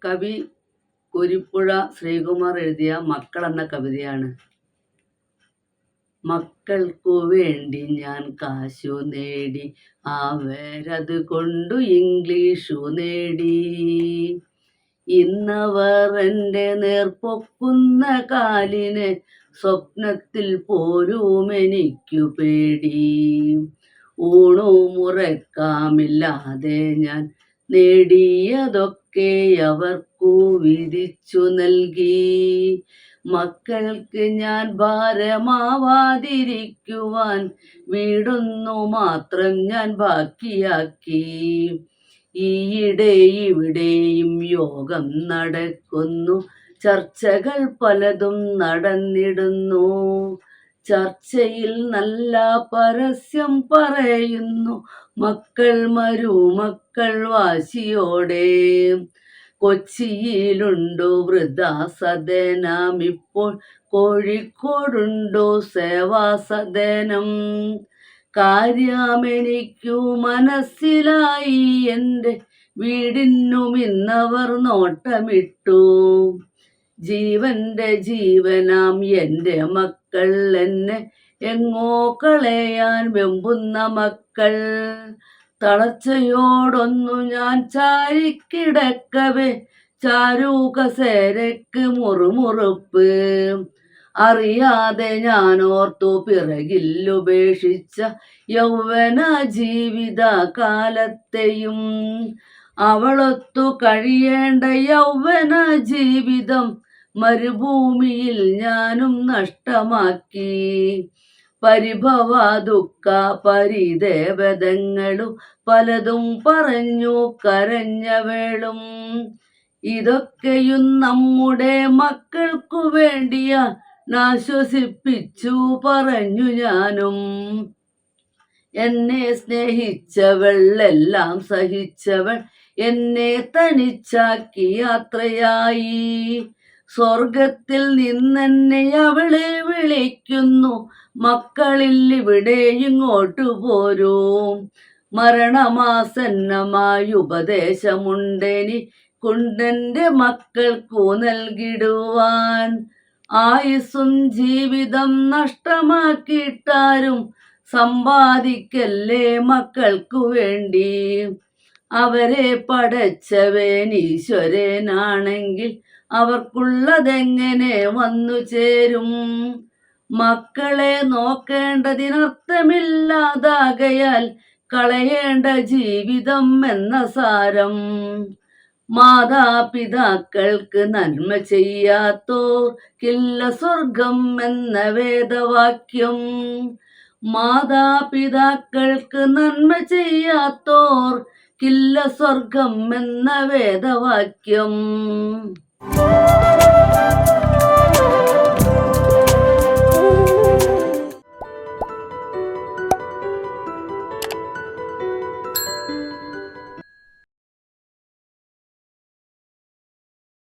കവി കുരിപ്പുഴ ശ്രീകുമാർ എഴുതിയ മക്കൾ എന്ന കവിതയാണ്. മക്കൾക്കു വേണ്ടി ഞാൻ കാശു നേടി, അവരത് കൊണ്ടു ഇംഗ്ലീഷു നേടി. ഇന്നവർ എൻ്റെ നേർപ്പൊക്കുന്ന കാലിന് സ്വപ്നത്തിൽ പോലും എനിക്കു പേടി. ഊണുമുറക്കാമില്ലാതെ ഞാൻ നേടിയതൊക്കെ അവർക്കു വിധിച്ചു നൽകി. മക്കൾക്ക് ഞാൻ ഭാരമാവാതിരിക്കുവാൻ വീടൊന്നു മാത്രം ഞാൻ ബാക്കിയാക്കി. ഈയിടെ ഇവിടെയും യോഗം നടക്കുന്നു, ചർച്ചകൾ പലതും നടന്നിടുന്നു. ചർച്ചയിൽ നല്ല പരസ്യം പറയുന്നു, മക്കൾ മരുമക്കൾ വാശിയോടെ. കൊച്ചിയിലുണ്ടോ വൃദ്ധാസദനം, ഇപ്പോൾ കോഴിക്കോടുണ്ടോ സേവാസദനം. കാര്യമെനിക്കു മനസ്സിലായി, എൻ്റെ വീടിനും ഇന്നവർ നോട്ടമിട്ടു. ജീവന്റെ ജീവനാം എൻ്റെ മക്കൾ, എന്നെ എങ്ങോ കളയാൻ വെമ്പുന്ന മക്കൾ. തളർച്ചയോടൊന്നു ഞാൻ ചാരിക്കിടക്കവേ ചാരുകസേരക്ക് മുറുമുറുപ്പ്. അറിയാതെ ഞാനോർത്തു പിറകിലുപേക്ഷിച്ച യൗവന ജീവിത കാലത്തെയും. അവളൊത്തു കഴിയേണ്ട യൗവന ജീവിതം മരുഭൂമിയിൽ ഞാനും നഷ്ടമാക്കി. പരിഭവ ദുഃഖ പരിദേവതങ്ങളും പലതും പറഞ്ഞു കരഞ്ഞവളും. ഇതൊക്കെയും നമ്മുടെ മക്കൾക്കു വേണ്ടിയാ ആശ്വസിപ്പിച്ചു പറഞ്ഞു ഞാനും. എന്നെ സ്നേഹിച്ചവൾ, എല്ലാം സഹിച്ചവൾ, എന്നെ തനിച്ചാക്കി യാത്രയായി. സ്വർഗത്തിൽ നിന്നെന്നെ അവളെ വിളിക്കുന്നു, മക്കളിൽ ഇവിടെ ഇങ്ങോട്ടു പോരൂ. മരണമാസന്നമായ ഉപദേശമുണ്ടെനി കുണ്ടന്റെ മക്കൾക്കു നൽകിടുവാൻ. ആയുസ്സും ജീവിതം നഷ്ടമാക്കിയിട്ടാരും സമ്പാദിക്കല്ലേ മക്കൾക്കു വേണ്ടി. അവരെ പടച്ചവൻ ഈശ്വരനാണെങ്കിൽ അവർക്കുള്ളതെങ്ങനെ വന്നു ചേരും. മക്കളെ നോക്കേണ്ടതിനർത്ഥമില്ലാതാകയാൽ കളയേണ്ട ജീവിതം എന്ന സാരം. മാതാപിതാക്കൾക്ക് നന്മ ചെയ്യാത്തോർക്കില്ല സ്വർഗം എന്ന വേദവാക്യം. മാതാപിതാക്കൾക്ക് നന്മ ചെയ്യാത്തോർക്കില്ല സ്വർഗം എന്ന വേദവാക്യം.